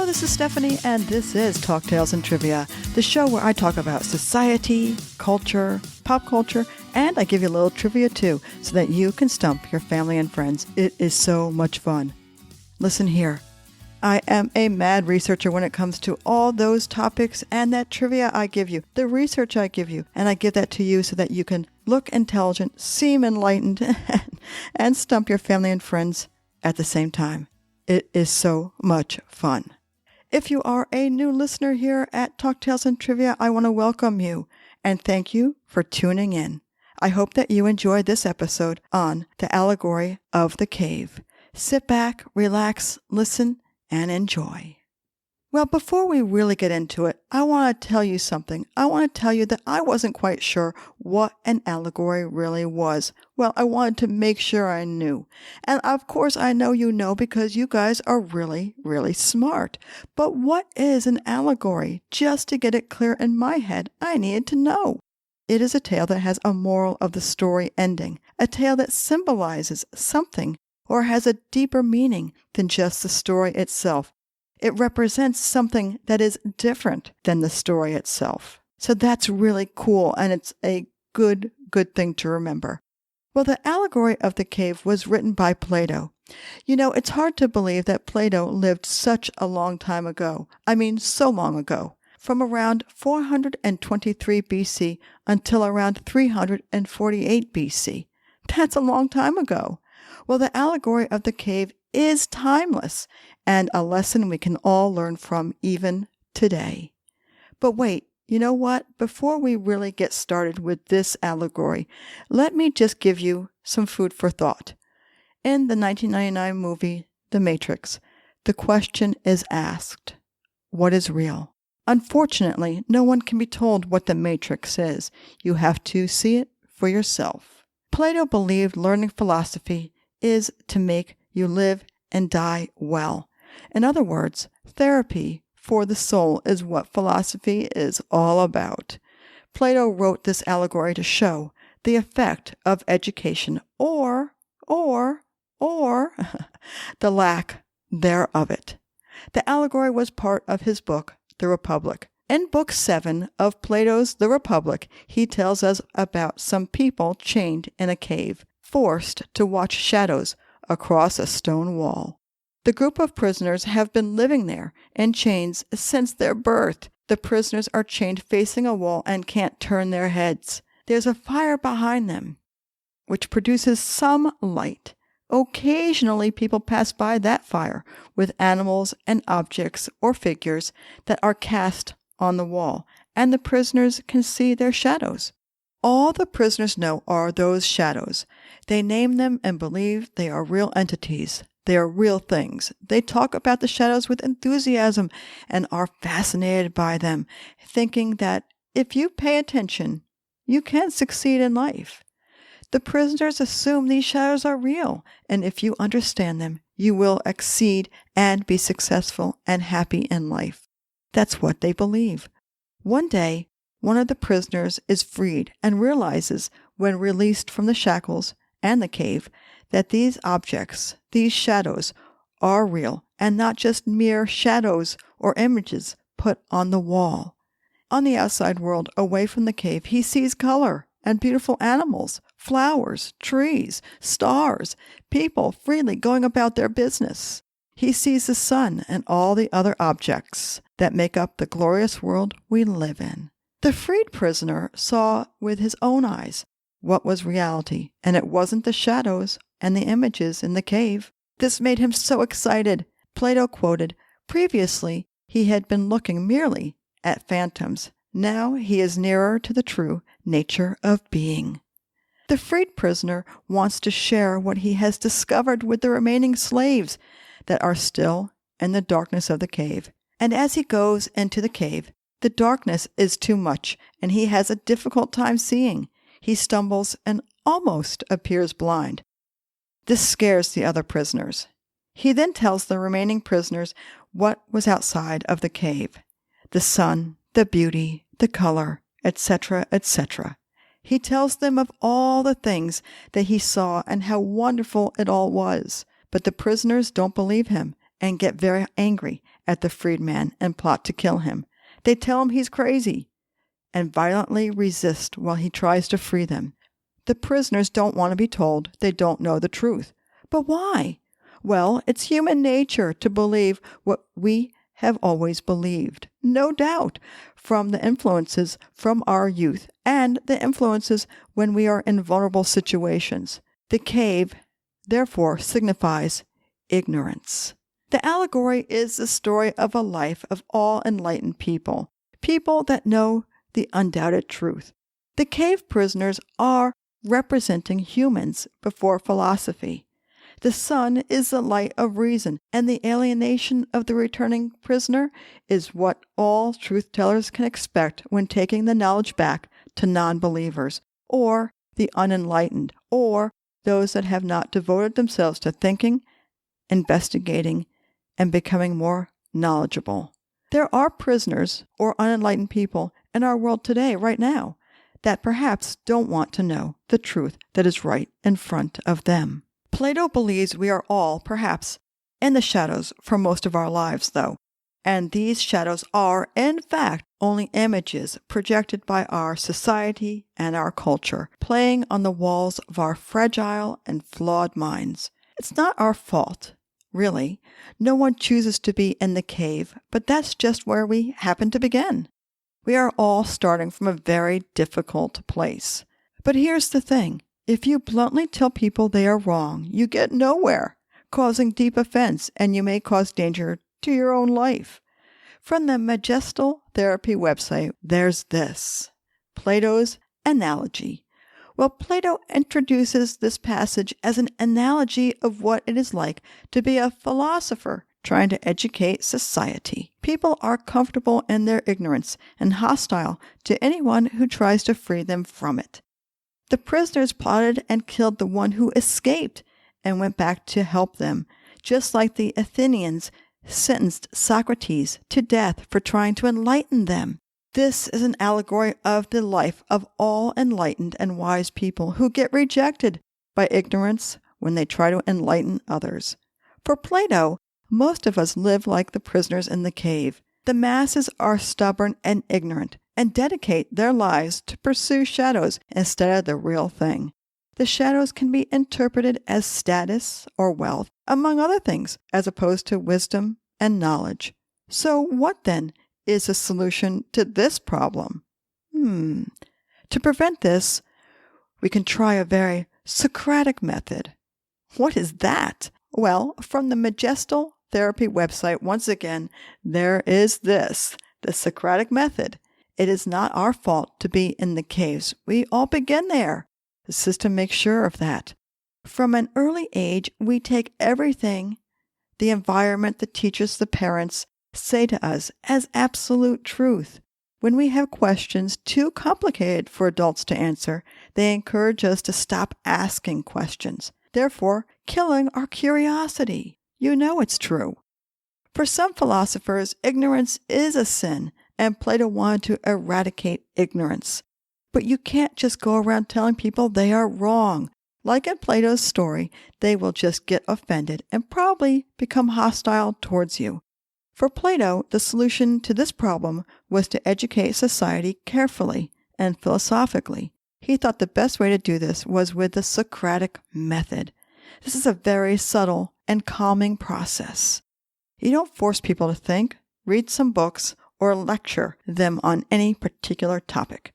Hello, this is Stephanie, and this is Talk Tales and Trivia, the show where I talk about society, culture, pop culture, and I give you a little trivia too, so that you can stump your family and friends. It is so much fun. Listen here. I am a mad researcher when it comes to all those topics and that trivia I give you, the research I give you, and I give that to you so that you can look intelligent, seem enlightened, and stump your family and friends at the same time. It is so much fun. If you are a new listener here at Talk Tales and Trivia, I want to welcome you and thank you for tuning in. I hope that you enjoyed this episode on the Allegory of the Cave. Sit back, relax, listen, and enjoy. Well, before we really get into it, I want to tell you something. I want to tell you that I wasn't quite sure what an allegory really was. Well, I wanted to make sure I knew. And of course, I know you know because you guys are really, really smart. But what is an allegory? Just to get it clear in my head, I needed to know. It is a tale that has a moral of the story ending, a tale that symbolizes something or has a deeper meaning than just the story itself. It represents something that is different than the story itself. So that's really cool, and it's a good thing to remember. Well, the Allegory of the Cave was written by Plato. You know, it's hard to believe that Plato lived such a long time ago. I mean, so long ago. From around 423 BC until around 348 BC. That's a long time ago. Well, the Allegory of the Cave is timeless and a lesson we can all learn from even today. But wait, you know what? Before we really get started with this allegory, let me just give you some food for thought. In the 1999 movie, The Matrix, the question is asked, what is real? Unfortunately, no one can be told what the Matrix is. You have to see it for yourself. Plato believed learning philosophy is to make you live and die well. In other words, therapy for the soul is what philosophy is all about. Plato wrote this allegory to show the effect of education or the lack thereof it. The allegory was part of his book, The Republic. In Book 7 of Plato's The Republic, he tells us about some people chained in a cave, forced to watch shadows across a stone wall. The group of prisoners have been living there in chains since their birth. The prisoners are chained facing a wall and can't turn their heads. There's a fire behind them, which produces some light. Occasionally, people pass by that fire with animals and objects or figures that are cast on the wall, and the prisoners can see their shadows. All the prisoners know are those shadows. They name them and believe they are real entities. They are real things. They talk about the shadows with enthusiasm and are fascinated by them, thinking that if you pay attention, you can succeed in life. The prisoners assume these shadows are real, and if you understand them, you will exceed and be successful and happy in life. That's what they believe. One day, one of the prisoners is freed and realizes, when released from the shackles and the cave, that these objects, these shadows, are real and not just mere shadows or images put on the wall. On the outside world, away from the cave, he sees color and beautiful animals, flowers, trees, stars, people freely going about their business. He sees the sun and all the other objects that make up the glorious world we live in. The freed prisoner saw with his own eyes what was reality, and it wasn't the shadows and the images in the cave. This made him so excited. Plato quoted, "Previously he had been looking merely at phantoms. Now he is nearer to the true nature of being." The freed prisoner wants to share what he has discovered with the remaining slaves that are still in the darkness of the cave. And as he goes into the cave, the darkness is too much, and he has a difficult time seeing. He stumbles and almost appears blind. This scares the other prisoners. He then tells the remaining prisoners what was outside of the cave: the sun, the beauty, the color, etc., etc. He tells them of all the things that he saw and how wonderful it all was. But the prisoners don't believe him and get very angry at the freedman and plot to kill him. They tell him he's crazy and violently resist while he tries to free them. The prisoners don't want to be told they don't know the truth. But why? Well, it's human nature to believe what we have always believed, no doubt, from the influences from our youth and the influences when we are in vulnerable situations. The cave, therefore, signifies ignorance. The allegory is the story of a life of all enlightened people, people that know the undoubted truth. The cave prisoners are representing humans before philosophy. The sun is the light of reason, and the alienation of the returning prisoner is what all truth-tellers can expect when taking the knowledge back to non-believers, or the unenlightened, or those that have not devoted themselves to thinking, investigating, and becoming more knowledgeable. There are prisoners or unenlightened people in our world today, right now, that perhaps don't want to know the truth that is right in front of them. Plato believes we are all, perhaps, in the shadows for most of our lives, though, and these shadows are, in fact, only images projected by our society and our culture, playing on the walls of our fragile and flawed minds. It's not our fault, really. No one chooses to be in the cave, but that's just where we happen to begin. We are all starting from a very difficult place. But here's the thing. If you bluntly tell people they are wrong, you get nowhere, causing deep offense, and you may cause danger to your own life. From the Majestal Therapy website, there's this, Plato's Analogy. Well, Plato introduces this passage as an analogy of what it is like to be a philosopher trying to educate society. People are comfortable in their ignorance and hostile to anyone who tries to free them from it. The prisoners plotted and killed the one who escaped and went back to help them, just like the Athenians sentenced Socrates to death for trying to enlighten them. This is an allegory of the life of all enlightened and wise people who get rejected by ignorance when they try to enlighten others. For Plato, most of us live like the prisoners in the cave. The masses are stubborn and ignorant and dedicate their lives to pursue shadows instead of the real thing. The shadows can be interpreted as status or wealth, among other things, as opposed to wisdom and knowledge. So what then is the solution to this problem? To prevent this, we can try a very Socratic method. What is that? Well, from the Majestal Therapy website, once again, there is this, the Socratic Method. It is not our fault to be in the caves. We all begin there. The system makes sure of that. From an early age, we take everything the environment, the teachers, the parents say to us as absolute truth. When we have questions too complicated for adults to answer, they encourage us to stop asking questions, therefore killing our curiosity. You know it's true. For some philosophers, ignorance is a sin, and Plato wanted to eradicate ignorance. But you can't just go around telling people they are wrong. Like in Plato's story, they will just get offended and probably become hostile towards you. For Plato, the solution to this problem was to educate society carefully and philosophically. He thought the best way to do this was with the Socratic Method. This is a very subtle and calming process. You don't force people to think, read some books, or lecture them on any particular topic.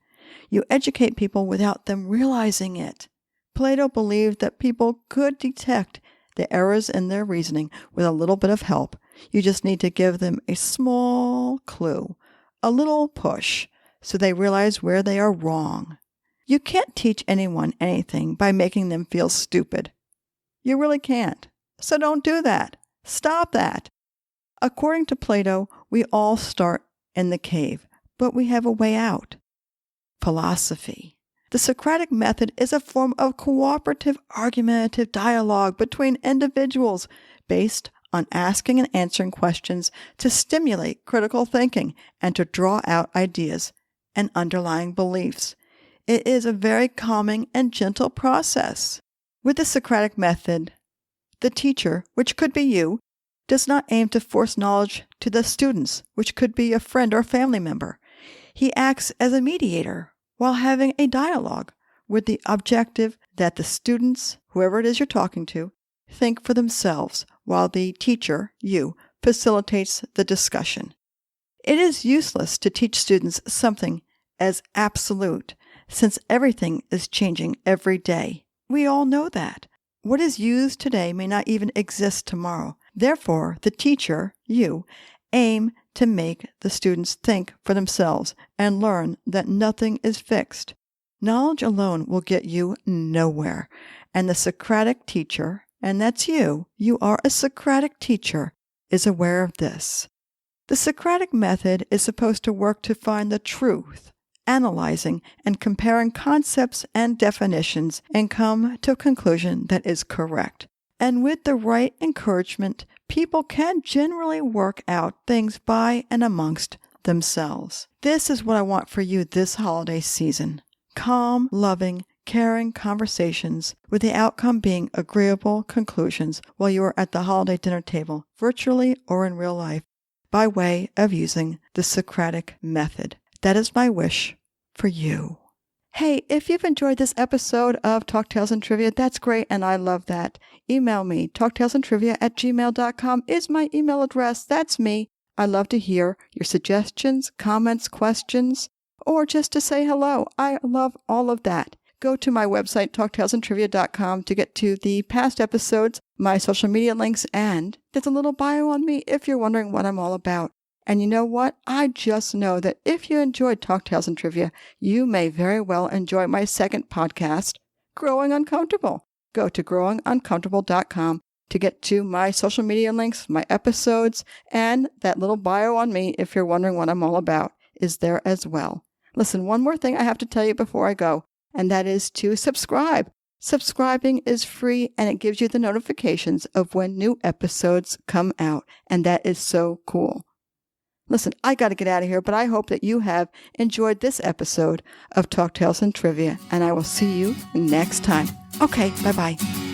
You educate people without them realizing it. Plato believed that people could detect the errors in their reasoning with a little bit of help. You just need to give them a small clue, a little push, so they realize where they are wrong. You can't teach anyone anything by making them feel stupid. You really can't. So don't do that. Stop that. According to Plato, we all start in the cave, but we have a way out. Philosophy. The Socratic Method is a form of cooperative argumentative dialogue between individuals based on asking and answering questions to stimulate critical thinking and to draw out ideas and underlying beliefs. It is a very calming and gentle process. With the Socratic Method, the teacher, which could be you, does not aim to force knowledge to the students, which could be a friend or a family member. He acts as a mediator while having a dialogue with the objective that the students, whoever it is you're talking to, think for themselves while the teacher, you, facilitates the discussion. It is useless to teach students something as absolute, since everything is changing every day. We all know that. What is used today may not even exist tomorrow. Therefore, the teacher, you, aim to make the students think for themselves and learn that nothing is fixed. Knowledge alone will get you nowhere. And the Socratic teacher, and that's you are a Socratic teacher, is aware of this. The Socratic method is supposed to work to find the truth, analyzing and comparing concepts and definitions, and come to a conclusion that is correct. And with the right encouragement, people can generally work out things by and amongst themselves. This is what I want for you this holiday season. Calm, loving, caring conversations, with the outcome being agreeable conclusions while you are at the holiday dinner table, virtually or in real life, by way of using the Socratic method. That is my wish for you. Hey, if you've enjoyed this episode of Talk Tales and Trivia, that's great, and I love that. Email me. talktalesandtrivia@gmail.com is my email address. That's me. I love to hear your suggestions, comments, questions, or just to say hello. I love all of that. Go to my website, talktalesandtrivia.com, to get to the past episodes, my social media links, and there's a little bio on me if you're wondering what I'm all about. And you know what? I just know that if you enjoyed Talk Tales and Trivia, you may very well enjoy my second podcast, Growing Uncomfortable. Go to growinguncomfortable.com to get to my social media links, my episodes, and that little bio on me, if you're wondering what I'm all about, is there as well. Listen, one more thing I have to tell you before I go, and that is to subscribe. Subscribing is free, and it gives you the notifications of when new episodes come out, and that is so cool. Listen, I got to get out of here, but I hope that you have enjoyed this episode of Talk Tales and Trivia, and I will see you next time. Okay, bye-bye.